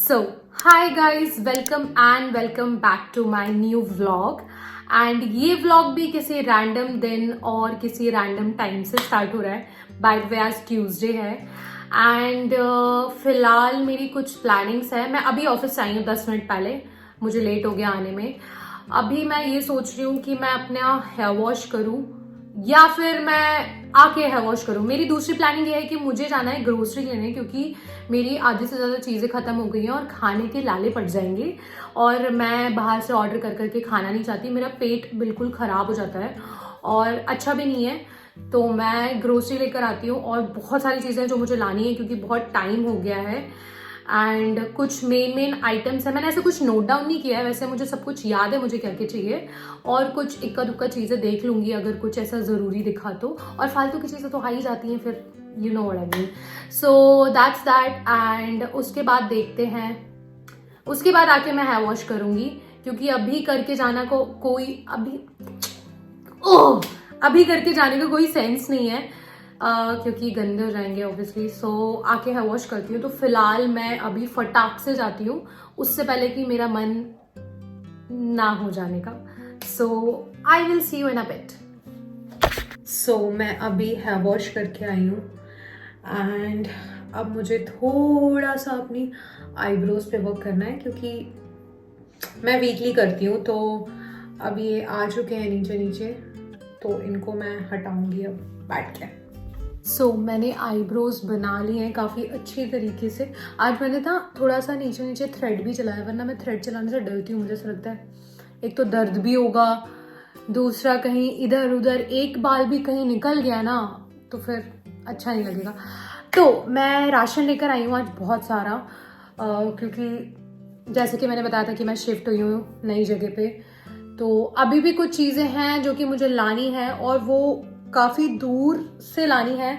So, hi guys, welcome back to my new vlog. And ये vlog भी किसी random दिन और किसी रैंडम टाइम से स्टार्ट हो रहा है. बाय द वे आज ट्यूसडे है एंड फिलहाल मेरी कुछ प्लानिंग्स है. मैं अभी ऑफिस आई हूँ 10 मिनट पहले, मुझे लेट हो गया आने में. अभी मैं ये सोच रही हूँ कि मैं अपना हेयर वॉश करूँ या फिर मैं आके हेयर वॉश करूँ. मेरी दूसरी प्लानिंग ये है कि मुझे जाना है ग्रोसरी लेने, क्योंकि मेरी आधी से ज़्यादा चीज़ें ख़त्म हो गई हैं और खाने के लाले पड़ जाएंगे और मैं बाहर से ऑर्डर कर करके खाना नहीं चाहती. मेरा पेट बिल्कुल ख़राब हो जाता है और अच्छा भी नहीं है. तो मैं ग्रोसरी लेकर आती हूँ और बहुत सारी चीज़ें जो मुझे लानी है क्योंकि बहुत टाइम हो गया है. एंड कुछ मेन आइटम्स है, मैंने ऐसे कुछ नोट डाउन नहीं किया है, वैसे मुझे सब कुछ याद है मुझे क्या क्या चाहिए. और कुछ इक्का दुक्का चीज़ें देख लूँगी अगर कुछ ऐसा ज़रूरी दिखा तो, और फालतू की चीज़ें तो आ ही जाती हैं फिर, you know what I mean. So that's that. And उसके बाद देखते हैं, उसके बाद आके मैं हेयर वॉश करूँगी क्योंकि अभी करके जाना को कोई अभी करके जाने का कोई सेंस नहीं है क्योंकि गंदे हो जाएंगे ऑब्वियसली. सो आके हेयर वॉश करती हूँ. तो फिलहाल मैं अभी फटाक से जाती हूँ उससे पहले कि मेरा मन ना हो जाने का. So I will see you in a bit. So मैं अभी हेयर वॉश करके आई हूँ एंड अब मुझे थोड़ा सा अपनी आईब्रोज पे वर्क करना है क्योंकि मैं वीकली करती हूँ. तो अब ये आ चुके हैं नीचे नीचे, तो इनको मैं हटाऊंगी अब बैठ के. सो मैंने आईब्रोज बना लिए हैं काफ़ी अच्छी तरीके से. आज मैंने ना थोड़ा सा नीचे नीचे थ्रेड भी चलाया, वरना मैं थ्रेड चलाने से डरती हूँ. मुझे ऐसा लगता है एक तो दर्द भी होगा, दूसरा कहीं इधर उधर एक बाल भी कहीं निकल गया ना तो फिर अच्छा नहीं लगेगा. तो मैं राशन लेकर आई हूँ आज बहुत सारा क्योंकि जैसे कि मैंने बताया था कि मैं शिफ्ट हुई हूँ नई जगह पे. तो अभी भी कुछ चीज़ें हैं जो कि मुझे लानी है और वो काफ़ी दूर से लानी है.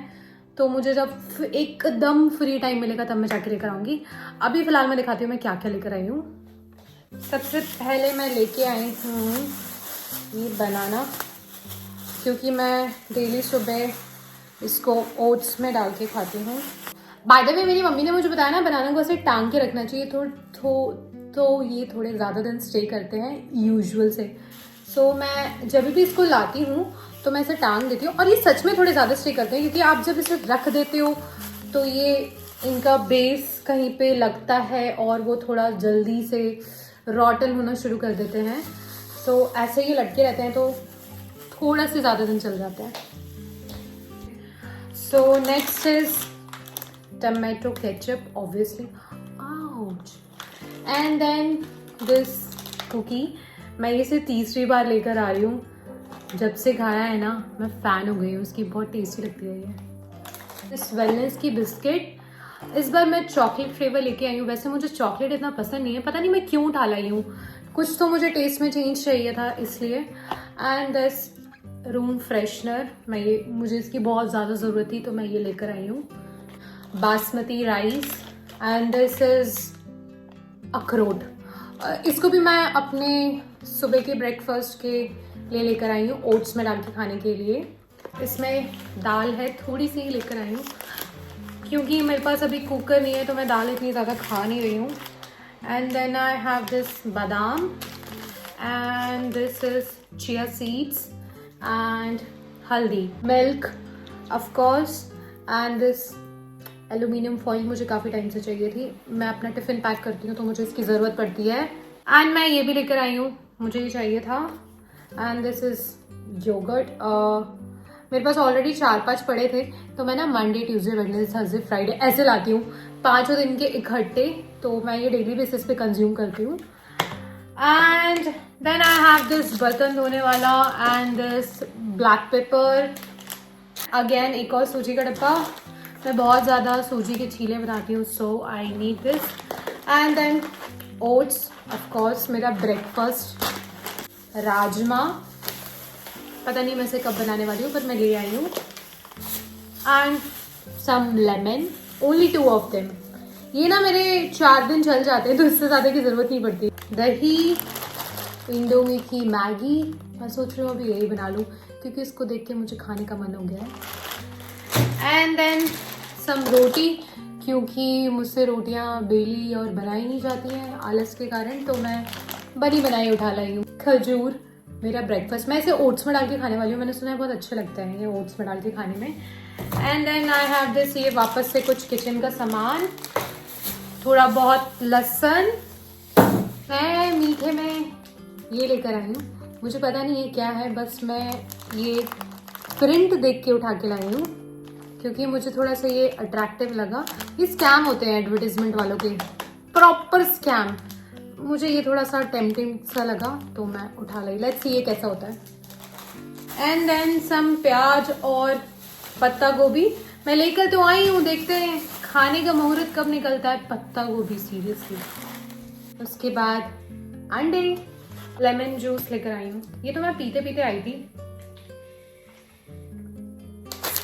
तो मुझे जब एकदम फ्री टाइम मिलेगा तब मैं जाके लेकर आऊँगी. अभी फ़िलहाल मैं दिखाती हूँ मैं क्या क्या लेकर आई हूँ. सबसे पहले मैं लेके आई हूँ ये बनाना, क्योंकि मैं डेली सुबह इसको ओट्स में डाल के खाती हूँ. बाय द वे मेरी मम्मी ने मुझे बताया ना बनाना को ऐसे टांग के रखना चाहिए तो ये थोड़े ज़्यादा दिन स्टे करते हैं यूजुअल से. सो मैं जब भी इसको लाती हूँ तो मैं इसे टांग देती हूँ और ये सच में थोड़े ज़्यादा स्टे करते हैं क्योंकि आप जब इसे रख देते हो तो ये इनका बेस कहीं पे लगता है और वो थोड़ा जल्दी से रॉटन होना शुरू कर देते हैं. सो ऐसे ही लटके रहते हैं तो थोड़ा से ज़्यादा दिन चल जाते हैं. So next is tomato ketchup obviously. Ouch. And then this cookie. मैं इसे तीसरी बार लेकर आ रही हूँ. जब से खाया है ना मैं फ़ैन हो गई हूँ उसकी, बहुत टेस्टी लगती है ये. इस वेलनेस की बिस्किट इस बार मैं चॉकलेट फ्लेवर लेके आई हूँ. वैसे मुझे चॉकलेट इतना पसंद नहीं है, पता नहीं मैं क्यों उठा लाई हूँ, कुछ तो मुझे टेस्ट में चेंज चाहिए था इसलिए. एंड दिस रूम फ्रेशनर, मुझे इसकी बहुत ज़्यादा ज़रूरत थी तो मैं ये लेकर आई हूँ. Basmati rice and this is अखरोट. इसको भी मैं अपने सुबह के ब्रेकफास्ट के लिए लेकर आई हूँ, ओट्स में डाल के खाने के लिए. इसमें दाल है, थोड़ी सी ही लेकर आई हूँ क्योंकि मेरे पास अभी कुकर नहीं है तो मैं दाल इतनी ज़्यादा खा नहीं रही हूँ. And then I have this बादाम and this is chia seeds and हल्दी, milk of course. And this aluminium foil मुझे काफ़ी टाइम से चाहिए थी. मैं अपना टिफ़िन पैक करती हूँ तो मुझे इसकी ज़रूरत पड़ती है. एंड मैं ये भी लेकर आई हूँ, मुझे ये चाहिए था. And this is yoghurt. मेरे पास ऑलरेडी 4-5 पड़े थे तो मैं ना Monday Tuesday Wednesday Thursday Friday ऐसे लाती हूँ, 5 दिन के इकट्ठे. तो मैं ये डेली बेसिस पे कंज्यूम करती हूँ. And then I have this बर्तन धोने वाला and this black paper. Again एक और सूजी का डब्बा. मैं बहुत ज़्यादा सूजी के छीले बनाती हूँ so I need this. And then oats of course, मेरा ब्रेकफास्ट. राजमा, पता नहीं मैं इसे कब बनाने वाली हूँ पर मैं ले आई हूँ. And some lemon, only 2 of them. ये ना मेरे 4 दिन चल जाते हैं तो इससे ज़्यादा की ज़रूरत नहीं पड़ती. दही, इंडोमी की मैगी. मैं सोच रही हूँ अभी यही बना लूँ क्योंकि इसको देख के मुझे खाने का मन हो गया है. एंड देन सम रोटी क्योंकि मुझसे रोटियां बेली और बनाई नहीं जाती हैं आलस के कारण, तो मैं बनी बनाई उठा लाई हूँ। खजूर मेरा ब्रेकफास्ट, मैं इसे ओट्स में डाल के खाने वाली हूँ। मैंने सुना है बहुत अच्छा लगता है ये ओट्स में डाल के खाने में। And then I have this, ये वापस से कुछ किचन का सामान, थोड़ा बहुत लहसुन। मैं मीठे में ये लेकर आई हूँ, मुझे पता नहीं ये क्या है, बस मैं ये प्रिंट देख के उठा के लाई हूँ क्योंकि मुझे थोड़ा सा ये अट्रैक्टिव लगा। ये स्कैम होते हैं एडवर्टीजमेंट वालों के, प्रॉपर स्कैम। मुझे ये थोड़ा सा टेम्पटिंग सा लगा तो मैं उठा लाई। लेट्स सी ये कैसा होता है। एंड देन सम प्याज और पत्ता गोभी मैं लेकर तो आई हूँ, देखते हैं खाने का मुहूर्त कब निकलता है। पत्ता गोभी सीरियसली। उसके बाद अंडे, लेमन जूस लेकर आई हूँ, ये तो मैं पीते पीते आई थी।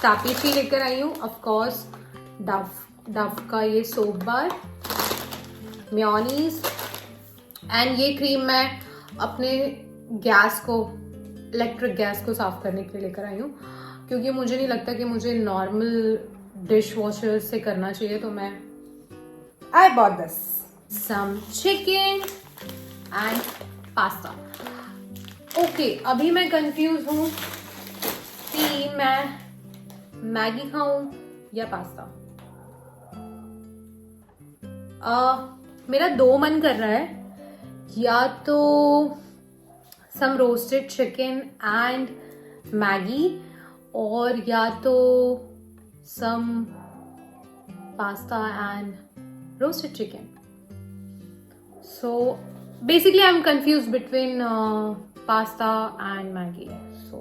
टापीची लेकर आई हूँ, ऑफ कोर्स डव का ये सोप बार, मेयोनीज। एंड ये क्रीम मैं अपने गैस को, इलेक्ट्रिक गैस को साफ करने के लिए लेकर आई हूँ क्योंकि मुझे नहीं लगता कि मुझे नॉर्मल डिश वॉशर से करना चाहिए, तो मैं I bought this. Some chicken and pasta. Okay, अभी मैं कंफ्यूज हूँ कि मैं मैगी खाऊं या पास्ता। मेरा दो मन कर रहा है, या तो some roasted chicken and Maggi, और या तो some pasta and roasted chicken. So basically I am confuse between pasta and Maggi. So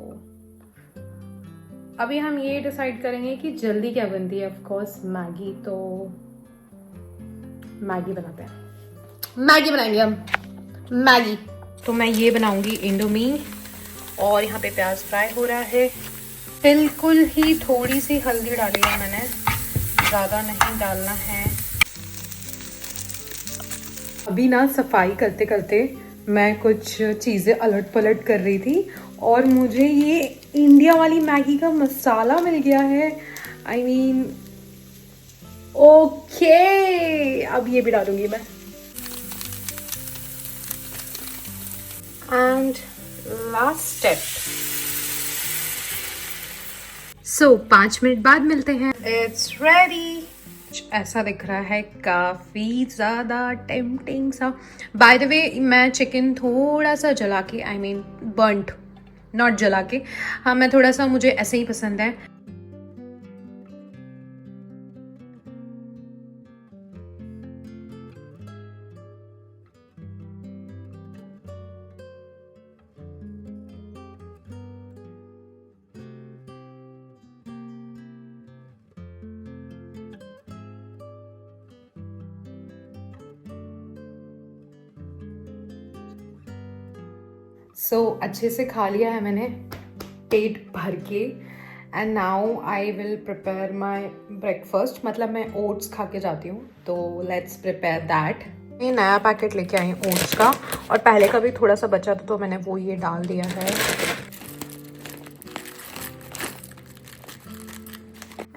अभी हम ये डिसाइड करेंगे कि जल्दी क्या बनती है। ऑफ कोर्स मैगी, तो मैगी बनाते हैं। मैगी बनाएंगे हम, मैगी। तो मैं ये बनाऊंगी इंडोमी, और यहाँ पे प्याज फ्राई हो रहा है। बिल्कुल ही थोड़ी सी हल्दी डाली है मैंने, ज़्यादा नहीं डालना है। अभी ना सफाई करते करते मैं कुछ चीज़ें अलट पलट कर रही थी और मुझे ये इंडिया वाली मैगी का मसाला मिल गया है। आई मीन ओके, अब ये भी डालूंगी मैं। And last step. So 5 minute बाद मिलते हैं। It's ready. ऐसा दिख रहा है, काफी ज्यादा टेम्पटिंग सा। बाय द वे, मैं चिकन थोड़ा सा जला के, आई मीन बर्न्ट, नॉट जला के, हाँ मैं थोड़ा सा, मुझे ऐसे ही पसंद है। सो अच्छे से खा लिया है मैंने पेट भर के। And now I will prepare my breakfast, मतलब मैं ओट्स खा के जाती हूँ, तो लेट्स प्रिपेयर दैट। ये नया पैकेट लेके आई हूँ ओट्स का, और पहले का भी थोड़ा सा बचा था तो मैंने वो ये डाल दिया है।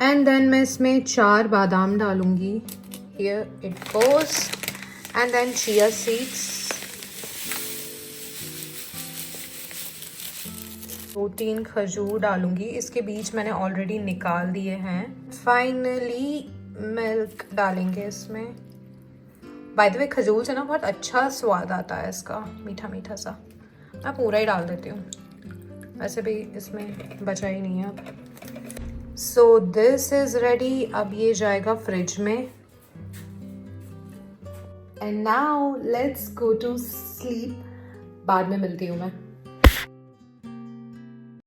एंड देन मैं इसमें 4 बादाम डालूंगी। Here it goes. And then chia seeds, 2-3 खजूर डालूंगी, इसके बीज मैंने ऑलरेडी निकाल दिए हैं। फाइनली मिल्क डालेंगे इसमें। बाय द वे, खजूर से ना बहुत अच्छा स्वाद आता है इसका, मीठा मीठा सा। मैं पूरा ही डाल देती हूँ, वैसे भी इसमें बचा ही नहीं है अब। So this is ready. अब ये जाएगा फ्रिज में। And now let's go to sleep. बाद में मिलती हूँ मैं।